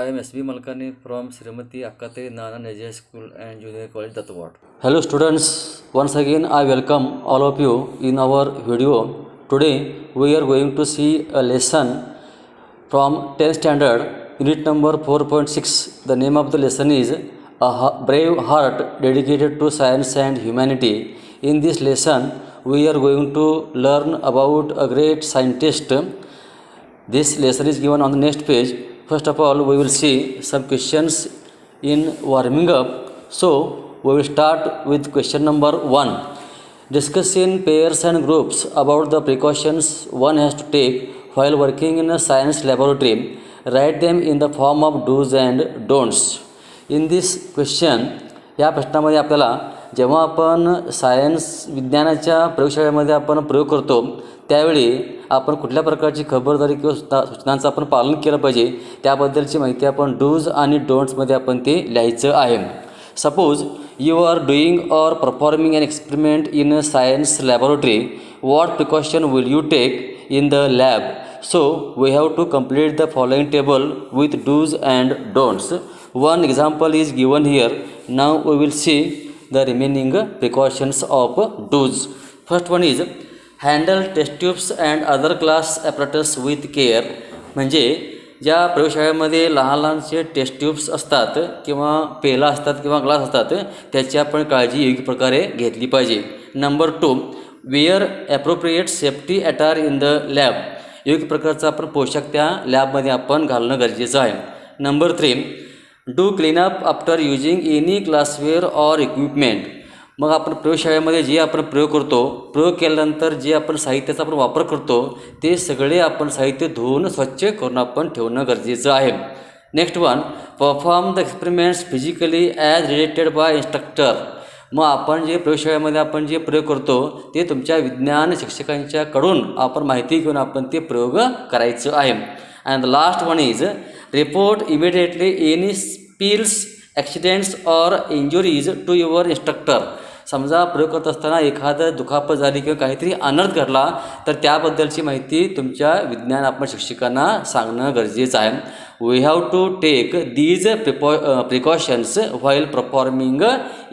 I am S.B. Malkani from Srimati Akkate Nana Naja School and Junior College, Datwad. Hello students, once again I welcome all of you in our video. Today we are going to see a lesson from 10th standard, unit number 4.6. The name of the lesson is A Brave Heart Dedicated to Science and Humanity. In this lesson we are going to learn about a great scientist. This lesson is given on the next page. First of all, we will see some questions in warming up. So, we will start with question number 1. Discuss in pairs and groups about the precautions one has to take while working in a science laboratory. Write them in the form of do's and don'ts. In this question, या प्रश्नामध्ये आपल्याला जेव्हा आपण science विज्ञानाच्या प्रयोगशाळेमध्ये आपण प्रयोग करतो त्यावेळी आपण कुठल्या प्रकारची खबरदारी किंवा सूचनांचं आपण पालन केलं पाहिजे त्याबद्दलची माहिती आपण डूज आणि डोंट्समध्ये आपण ते लिहायचं आहे. Suppose you are doing or performing an experiment in a science laboratory. What precaution will you take in the lab? So we have to complete the following table with dos and don'ts. One example is given here. Now we will see the remaining precautions of do's. First one is handle test tubes and other glass apparatus with care. म्हणजे ज्या प्रयोगशाळेमध्ये लहान लहानसे taste tubes असतात किंवा पेला असतात किंवा ग्लास असतात त्याची आपण काळजी योग्य प्रकारे घेतली पाहिजे. Number 2, wear appropriate safety attire in the lab. योग्य प्रकारचा आपण पोशाख त्या लॅबमध्ये आपण घालणं गरजेचं आहे. Number 3, do cleanup after using any glassware or equipment. मग आपण प्रयोगशाळेमध्ये जे आपण प्रयोग करतो प्रयोग केल्यानंतर जे आपण साहित्याचा आपण वापर करतो ते सगळे आपण साहित्य धुवून स्वच्छ करून आपण ठेवणं गरजेचं आहे. Next one, perform the experiments physically as related by instructor. मग आपण जे प्रयोगशाळेमध्ये आपण जे प्रयोग करतो ते तुमच्या विज्ञान शिक्षकांच्याकडून आपण माहिती घेऊन आपण ते प्रयोग करायचं आहे. And the last one is report immediately any spills, accidents or injuries to your instructor. समजा प्रयोग करत असताना एखादं दुखापत झाली किंवा काहीतरी अनर्थ घडला तर त्याबद्दलची माहिती तुमच्या विज्ञान आपण शिक्षकांना सांगणं गरजेचं आहे. We have to take these precautions while performing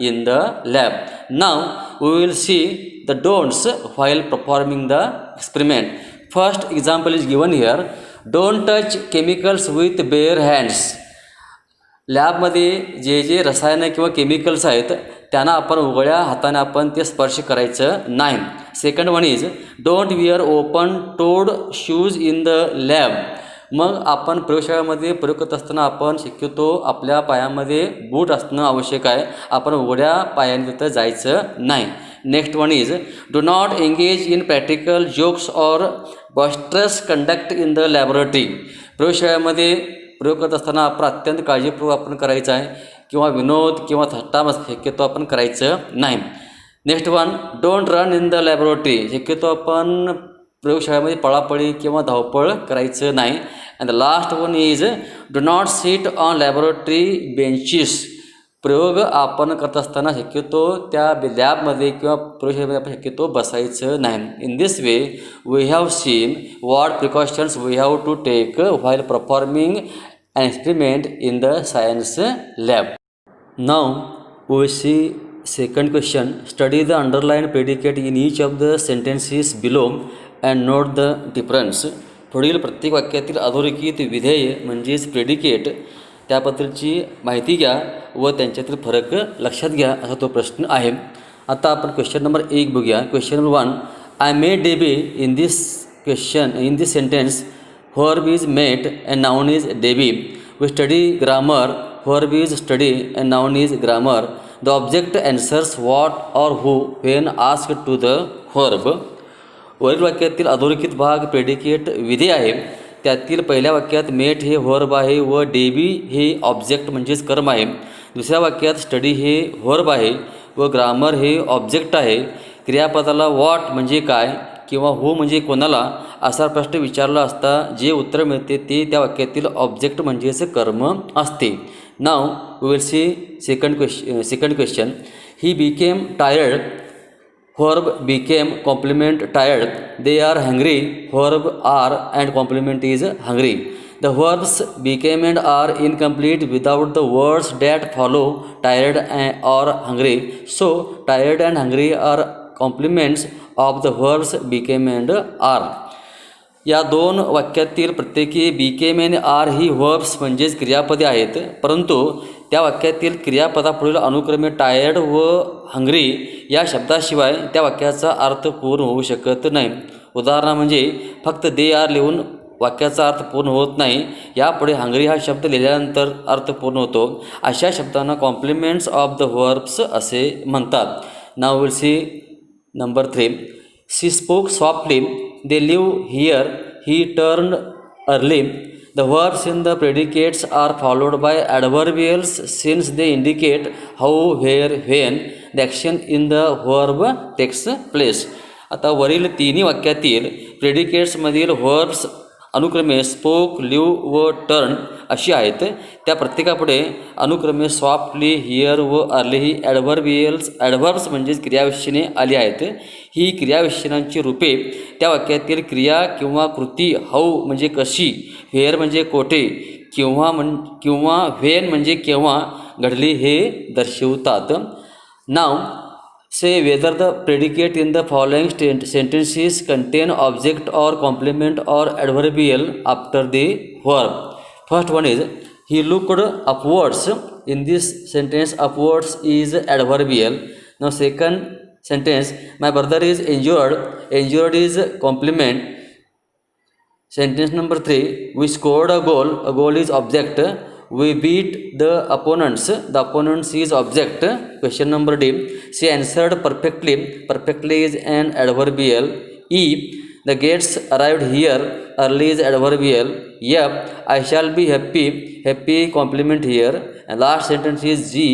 in the lab. Now we will see the don'ts while performing the experiment. First example is given here. Don't touch chemicals with bare hands. लॅबमध्ये जे जे रसायनं किंवा chemicals आहेत त्यांना आपण उघड्या हाताने आपण ते स्पर्श करायचं नाही. Second one is don't wear open toed shoes in the lab. मग आपण प्रयोगशाळेमध्ये प्रयोग करत असताना आपण शक्यतो आपल्या पायामध्ये बूट असणं आवश्यक आहे. आपण उघड्या पायाने तिथं जायचं नाही. Next one is do not engage in practical jokes or boisterous conduct in the laboratory. प्रयोगशाळेमध्ये प्रयोग करत असताना आपण अत्यंत काळजीपूर्वक आपण करायचं आहे किंवा विनोद किंवा थट्टा शक्यतो आपण करायचं नाही. Next one, don't run in the laboratory. शक्यतो आपण प्रयोगशाळेमध्ये पळापळी किंवा धावपळ करायचं नाही. And the last one is do not sit on laboratory benches. प्रयोग आपण करत असताना शक्यतो त्या लॅबमध्ये किंवा प्रयोगशाळेमध्ये आपण शक्यतो बसायचं नाही. In this way we have seen what precautions we have to take while performing an experiment in the science lab. Now we will see second question. Study the underlined predicate in each of the sentences below and note the difference. पुढील प्रत्येक वाक्यातील अधोरेखित विधेय म्हणजेच predicate त्याबद्दलची माहिती घ्या व त्यांच्यातील फरक लक्षात घ्या असा तो प्रश्न आहे. आता आपण क्वेश्चन नंबर 1 बघूया. क्वेश्चन नंबर 1, आय मेड डेबी in this sentence. Verb is met and noun is Debbie. We study grammar. Verb is study and noun is grammar. The object answers what or who when asked to the verb. वरील वाक्यातील अधोरेखित भाग predicate विधेय आहे. त्यातील पहिल्या वाक्यात मेट हे verb आहे व डेबी हे ऑब्जेक्ट म्हणजेच कर्म आहे. दुसऱ्या वाक्यात स्टडी हे वर्ब आहे व ग्रामर हे ऑब्जेक्ट आहे. क्रियापदाला वॉट म्हणजे काय किंवा हो म्हणजे कोणाला असा प्रश्न विचारला असता जे उत्तर मिळते ते त्या वाक्यातील ऑब्जेक्ट म्हणजेच कर्म असते. Now we will see second question. He became tired. Verb became complement tired. They are hungry. Verb are and complement is hungry. The verbs became and are incomplete without the words that follow tired or hungry. So, tired and hungry are complements of the verbs became and are. या दोन वाक्यातील प्रत्येकी became and are he verbs म्हणजेच क्रियापदे आहेत, परंतु त्या वाक्यातील क्रियापदापुढील अनुक्रमे tired व हंग्री या शब्दाशिवाय त्या वाक्याचा अर्थ पूर्ण होऊ शकत नाही. उदाहरण म्हणजे फक्त दे आर लिहून वाक्याचा अर्थ पूर्ण होत नाही, यापुढे हंग्री हा शब्द लिहिल्यानंतर अर्थ पूर्ण होतो. अशा शब्दांना कॉम्प्लिमेंट्स ऑफ द वर्ब्स असे म्हणतात. Now will see number 3. She spoke softly, they live here, he turned early. The verbs in the predicates are followed by adverbials since they indicate how, where, when the action in the verb takes place. आता वरील तिन्ही वाक्यातील प्रेडिकेट्समधील verbs अनुक्रमे spoke, leave व turn अशी आहेत. त्या प्रत्येकापुढे अनुक्रमे softly, here व अर्ली ही ॲडव्हर्ब्स म्हणजेच क्रियाविशेषणे आली आहेत. ही क्रियाविशेषणांची रूपे त्या वाक्यातील क्रिया किंवा कृती हाऊ म्हणजे कशी, व्हेअर म्हणजे कोठे किंवा व्हेन म्हणजे केव्हा घडली हे दर्शवतात. नाव say whether the predicate in the following sentences contain object or complement or adverbial after the verb. First one is he looked upwards. In this sentence upwards is adverbial. Now second sentence my brother is injured. Injured is complement. Sentence number 3 we scored a goal. A goal is object. We beat the opponents. The opponents is object. Question number D. She answered perfectly. Perfectly is an adverbial. E. The guests arrived here. Early is adverbial. F. I shall be happy. Happy complement here. And last sentence is G.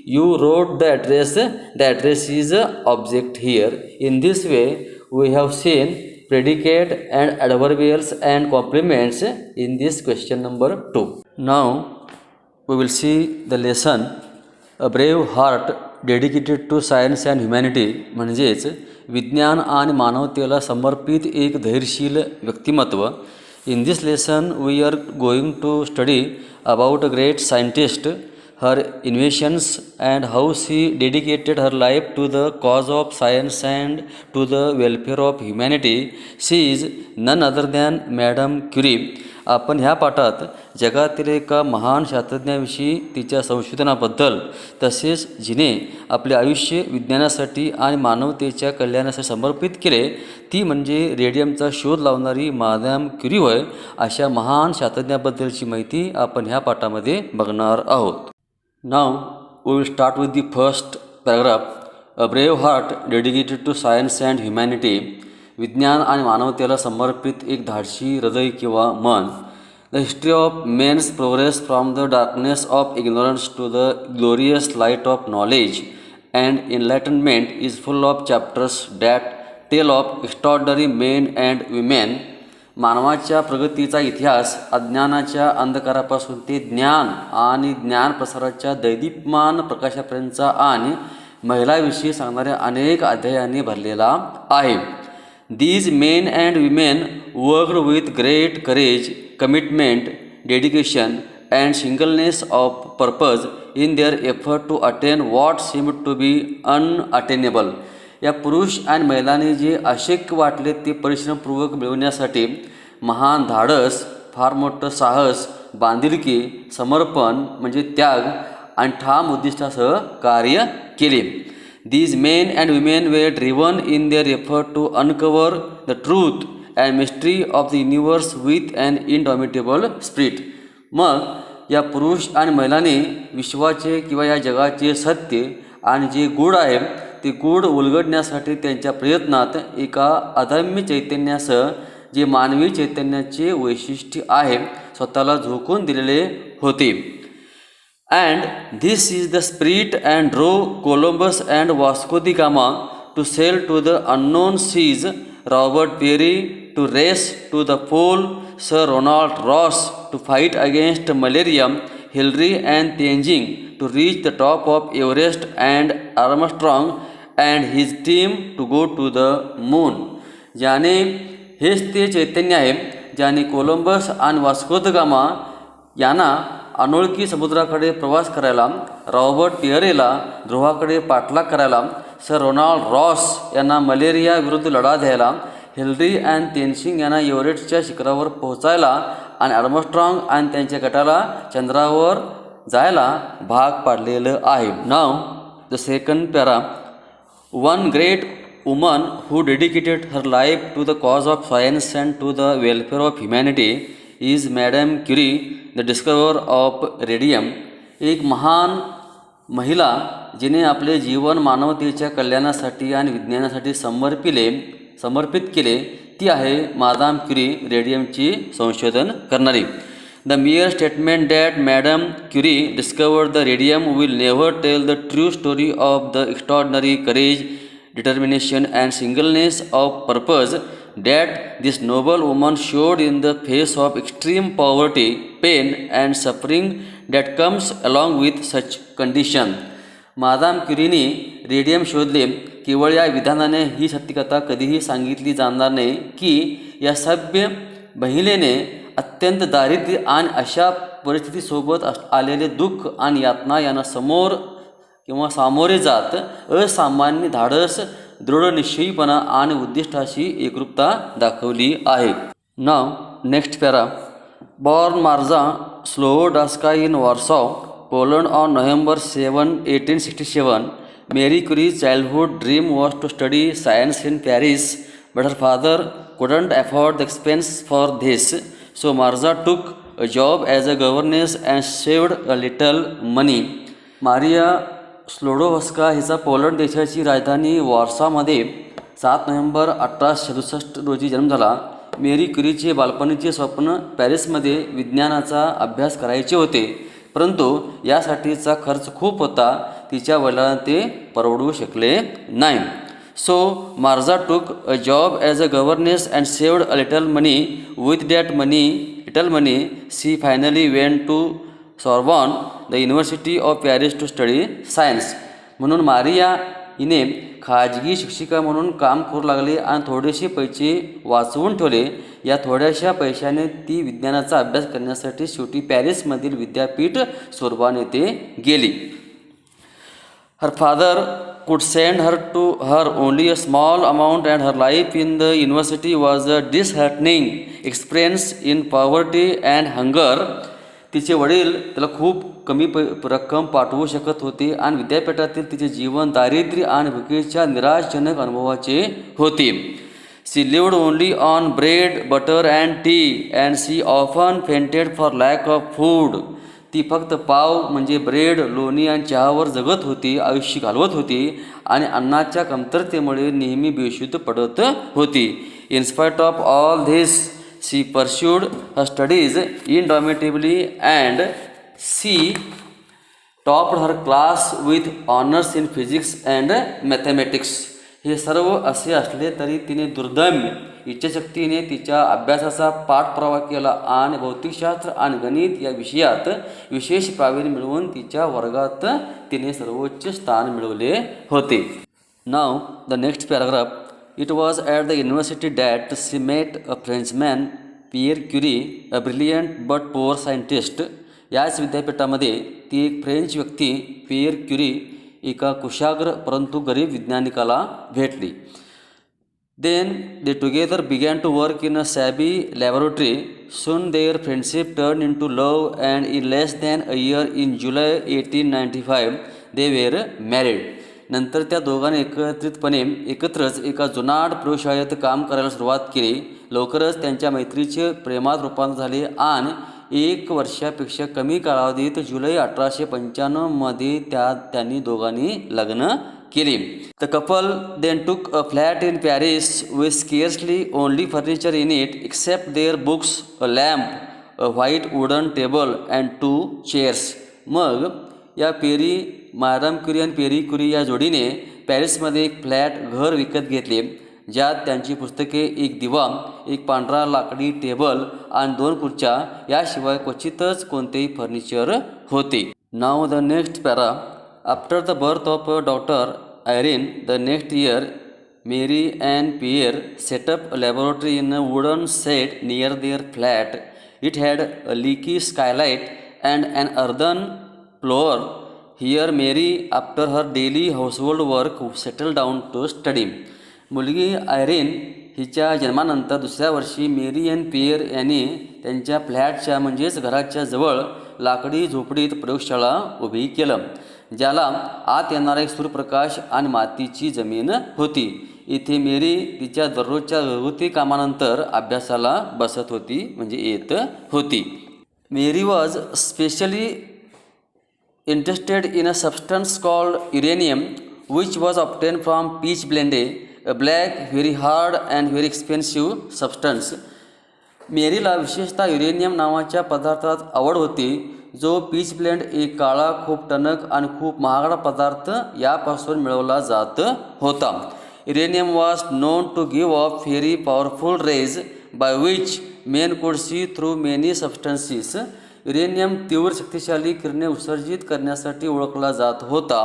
You wrote the address. The address is object here. In this way, we have seen predicate and adverbials and complements in this question number 2. Now, we will see the lesson a brave heart dedicated to science and humanity. म्हणजेच विज्ञान आणि मानवतेला समर्पित एक धैर्यशील व्यक्तिमत्व. In this lesson we are going to study about a great scientist, her inventions and how she dedicated her life to the cause of science and to the welfare of humanity. She is none other than Madame Curie. आपण ह्या पाठात जगातील एका महान शास्त्रज्ञाविषयी, तिच्या संशोधनाबद्दल, तसेच जिने आपले आयुष्य विज्ञानासाठी आणि मानवतेच्या कल्याणासाठी समर्पित केले, ती म्हणजे रेडियमचा शोध लावणारी मॅडम क्युरी होय. अशा महान शास्त्रज्ञाबद्दलची माहिती आपण ह्या पाठामध्ये बघणार आहोत. Now we will start with the first paragraph. A brave heart dedicated to science and humanity. विज्ञान आणि मानवतेला समर्पित एक धाडसी हृदय किंवा मन. The history of men's progress from the darkness of ignorance to the glorious light of knowledge and enlightenment is full of chapters that tell of extraordinary men and women. मानवाच्या प्रगतीचा इतिहास अज्ञानाच्या अंधकारापासून ते ज्ञान आणि ज्ञानप्रसाराच्या दैदीप्यमान प्रकाशापर्यंतचा आणि महिलाविषयी सांगणाऱ्या अनेक अध्यायांनी भरलेला आहे. These men and women worked with great courage, commitment, dedication, and singleness of purpose in their effort to attain what seemed to be unattainable. या पुरुष आणि महिलांनी जे अशक्य वाटले ते परिश्रमपूर्वक मिळवण्यासाठी महान धाडस, फार मोठं साहस, बांधिलकी, समर्पण म्हणजे त्याग आणि ठाम उद्दिष्टासह कार्य केले. These men and women were driven in their effort to uncover the truth and mystery of the universe with an indomitable spirit. मग या पुरुष आणि महिलांनी विश्वाचे किंवा या जगाचे सत्य आणि जे गूढ आहे ते गूढ उलगडण्यासाठी त्यांच्या प्रयत्नात एका अदम्य चैतन्यासह, जे मानवी चैतन्याचे वैशिष्ट्य आहे, स्वतःला झोकून दिलेले होते. And this is the spirit and drove Columbus and Vasco da Gama to sail to the unknown seas, Robert Peary to race to the pole, Sir Ronald Ross to fight against malaria, Hillary and Tenzing to reach the top of Everest, and Armstrong and his team to go to the moon. ज्याने हेच ते चैतन्य आहे ज्यांनी Columbus आणि Vasco the gamma यांना अनोळखी समुद्राकडे प्रवास करायला, रॉबर्ट पिअरेला ध्रुवाकडे पाठलाग करायला, सर रोनाल्ड रॉस यांना मलेरिया विरुद्ध लढा द्यायला, हिलरी अँड तेनसिंग यांना एव्हरेस्टच्या शिखरावर पोहोचायला आणि आर्मस्ट्रॉंग आणि त्यांच्या गटाला चंद्रावर जायला भाग पाडलेलं आहे. नाव the second para. One great woman who dedicated her life to the cause of science and to the welfare of humanity is Madame Curie, the discoverer of radium. एक महान महिला जिने आपले जीवन मानवतेच्या कल्याणासाठी आणि विज्ञानासाठी समर्पित केले ती आहे मादाम क्युरी, रेडियमची संशोधन करणारी. The mere statement that Madame Curie discovered the radium will never tell the true story of the extraordinary courage, determination and singleness of purpose that this noble woman showed in the face of extreme poverty, pain and suffering that comes along with such condition. Madame क्युरीनी radium शोधले केवळ या विधानाने ही सत्यकथा कधीही सांगितली जाणार नाही की या सभ्य महिलेने अत्यंत दारिद्र्य आणि अशा परिस्थितीसोबत आलेले दुःख आणि यातना यांना सामोरे जात असामान्य धाडस, दृढनिश्चयीपणा आणि उद्दिष्टाशी एकरूपता दाखवली आहे. Now next para. Born Marya Sklodowska in Warsaw, Poland on November 7, 1867, Marie Curie's childhood dream was to study science in Paris, but her father couldn't afford the expense for this, so Marza took a job as a governess and saved a little money. Maria Sklodowska हिचा Poland देशाची राजधानी वॉर्सामध्ये 7 November 1867 रोजी जन्म झाला. मेरी क्युरीचे बालपणीचे स्वप्न पॅरिसमध्ये विज्ञानाचा अभ्यास करायचे होते, परंतु यासाठीचा खर्च खूप होता. तिच्या वडिलांना ते परवडू शकले नाही. So Marya took a job as a governess and saved a little money. With that little money she finally went to Sorbonne, the university of Paris to study science. म्हणून मारिया हिने खाजगी शिक्षिका म्हणून काम करू लागले आणि थोडेसे पैसे वाचवून ठेवले. या थोड्याशा पैशाने ती विज्ञानाचा अभ्यास करण्यासाठी शेवटी पॅरिसमधील विद्यापीठ सोर्बॉन येथे गेली. Her father could send her to her only a small amount and her life in the university was a disheartening experience in poverty and hunger. तिचे वडील त्याला खूप कमी रक्कम पाठवू शकत होते आणि विद्यापीठातील तिचे जीवन दारिद्र्य आणि भुकेच्या निराशजनक अनुभवाचे होते. She lived only on bread, butter and tea and she often fainted for lack of food. ती फक्त पाव म्हणजे ब्रेड, लोणी आणि चहावर जगत होती, आयुष्य घालवत होती आणि अन्नाच्या कमतरतेमुळे नेहमी बेशुद्ध पडत होती. In spite of all this, she pursued her studies indomitably and she topped her class with honors in physics and mathematics. हे सर्व असे असले तरी तिने दुर्दम्य इच्छाशक्तीने तिच्या अभ्यासाचा पाठपुरावा केला आणि भौतिकशास्त्र आणि गणित या विषयात विशेष प्रावीण्य मिळवून तिच्या वर्गात तिने सर्वोच्च स्थान मिळवले होते. Now the next paragraph. It was at the university that she met a Frenchman Pierre Curie, a brilliant but poor scientist. याच विद्यापीठामध्ये ती एक फ्रेंच व्यक्ती पियर क्युरी एका कुशाग्र परंतु गरीब वैज्ञानिकाला भेटली. Then they together began to work in a shabby laboratory. Soon their friendship turned into love and in less than a year, in July 1895, they were married. नंतर त्या दोघांनी एकत्रच एका जुनाट प्रयोगशाळेत काम करायला सुरुवात केली. लवकरच त्यांच्या मैत्रीचे प्रेमात रूपांतर झाले आणि 1 वर्षापेक्षा कमी कालावधीत जुलै 1895 त्यांनी दोघांनी लग्न केले. The couple then took a flat in Paris with scarcely only furniture in it except their books, a lamp, a white wooden table and 2 chairs. मग या मादाम क्युरी आणि पेरी क्युरी या जोडीने पॅरिसमध्ये एक फ्लॅट घर विकत घेतले, ज्यात त्यांची पुस्तके, एक दिवा, एक पांढरा लाकडी टेबल आणि 2 खुर्च्या याशिवाय क्वचितच कोणतेही फर्निचर होते. Now the next para. After the birth of daughter Irene the next year Mary and Pierre set up a laboratory in a wooden shed near their flat. It had a leaky skylight and an earthen floor. Here Mary, after her daily household work, settled down to study. मुलगी Irene हिच्या जन्मानंतर दुसऱ्या वर्षी मेरी and pier यांनी त्यांच्या फ्लॅटच्या म्हणजेच घराच्या जवळ लाकडी झोपडीत प्रयोगशाळा उभी केलं, ज्याला आत येणारा एक सूर्यप्रकाश आणि मातीची जमीन होती. इथे मेरी तिच्या दररोजच्या घरगुती कामानंतर अभ्यासाला बसत होती म्हणजे येत होती. Marie was specially interested in a substance called uranium, which was obtained from peach blende, a black, very hard and very expensive substance. मेरीला विशेषतः युरेनियम नावाच्या पदार्थात आवड होती, जो पीच ब्लेंड एक काळा, खूप टणक आणि खूप महागडा पदार्थ यापासून मिळवला जात होता. Uranium was known to give off very powerful rays by which men could see through many substances. Uranium तीव्र शक्तिशाली किरणे उत्सर्जित करण्यासाठी ओळखला जात होता,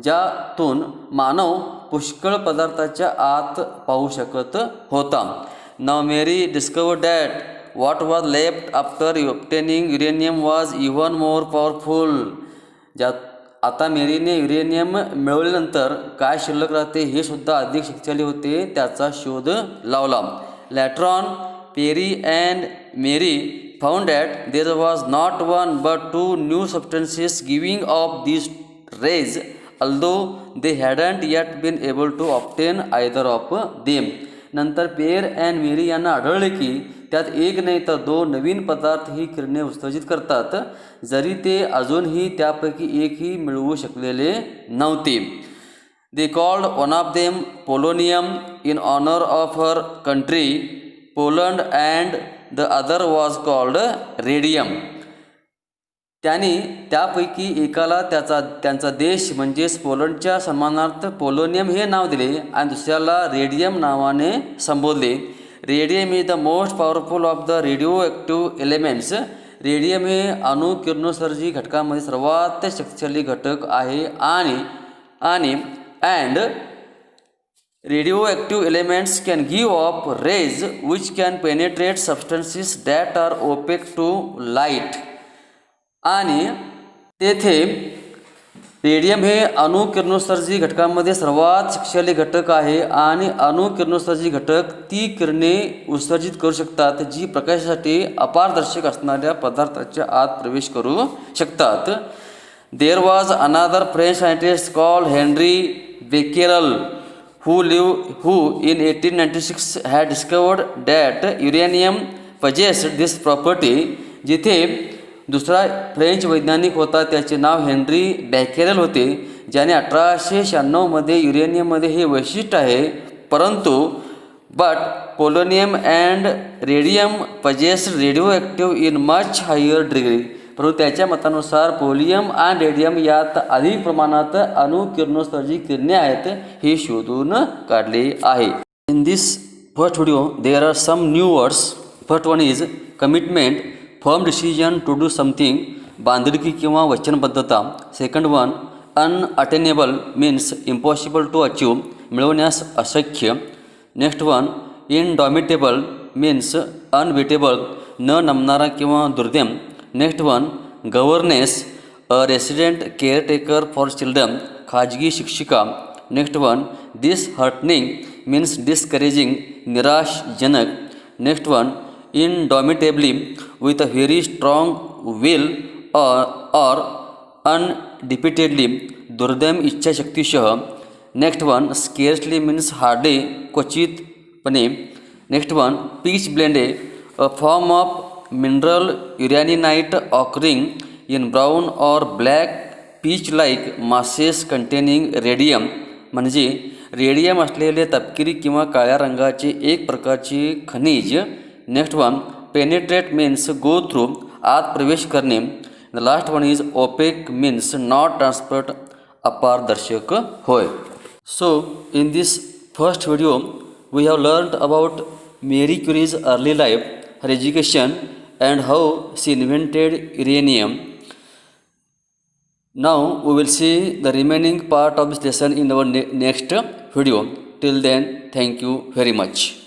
ज्यातून मानव पुष्कळ पदार्थाच्या आत पाहू शकत होता. Now Marie discovered that what was left after obtaining uranium was even more powerful. आता मेरीने युरेनियम मिळवल्यानंतर काय शिल्लक राहते हे सुद्धा अधिक शक्तिशाली होते, त्याचा शोध लावला. Later on Pierre and Marie found that there was not one but two new substances giving off these rays, although they hadn't yet been able to obtain either of them. नंतर पेयर अँड मेरी यांना आढळले की त्यात एक नाही तर दोन नवीन पदार्थ ही किरणे उत्सर्जित करतात, जरी ते अजूनही त्यापैकी एकही मिळवू शकलेले नव्हते. They called one of them polonium in honor of her country, Poland, and the other was called radium. त्यांनी त्यापैकी एकाला त्यांचा देश म्हणजेच पोलंडच्या सन्मानार्थ पोलोनियम हे नाव दिले आणि दुसऱ्याला रेडियम नावाने संबोधले. Radium is the most powerful of the radio active elements. Radium हे अणु किरणोत्सर्जी घटकांमध्ये सर्वात शक्तिशाली घटक आहे आणि radioactive elements can give off rays which can penetrate substances that are opaque to light. आणि तेथे रेडियम हे अणु किरणोत्सर्जी घटकांमध्ये सर्वात शक्तिशाली घटक आहे आणि अणु किरणोत्सर्जी घटक ती किरणे उत्सर्जित करू शकतात जी प्रकाशासाठी अपारदर्शक असणाऱ्या पदार्थाच्या आत प्रवेश करू शकतात. There was another French scientist called Henry Becquerel who in 1896 had discovered that uranium possessed this property. जिथे दुसरा फ्रेंच वैज्ञानिक होता, त्याचे नाव हेनरी बॅकेरेल होते, ज्याने 1896 युरेनियममध्ये हे वैशिष्ट्य आहे. परंतु polonium and radium possessed radioactive in much higher degree. परंतु त्याच्या मतानुसार पोलियम आणि रेडियम यात अधिक प्रमाणात अणु किरणोत्सर्जी किरणे आहेत हे शोधून काढले आहे. In this first video there are some new words. First one is commitment, firm decision to do something, बांधिलकी किंवा वचनबद्धता. Second one unattainable means impossible to achieve, मिळवण्यास अशक्य. Next one indomitable means unbeatable, न नमणारा किंवा दुर्दम. Next one governess, a resident caretaker for children, खाजगी शिक्षिका. Next one disheartening means discouraging, निराशजनक. Next one indomitably with a very strong will or undefeatedly, दुर्दम इच्छाशक्तीसह. Next one scarcely means hardly, क्वचितपणे. Next one pitchblende, a form of mineral uraninite occurring in brown or black peach like masses containing radium. म्हणजे radium असलेले तपकिरी किंवा काळ्या रंगाचे एक प्रकारचे खनिज. Next one penetrate means go through, आत प्रवेश करणे. The last one is opaque means not transparent, अपारदर्शक होय. So in this first video we have learned about Marie Curie's early life, her education, and how she invented uranium. Now we will see the remaining part of this lesson in our next video. Till then, thank you very much.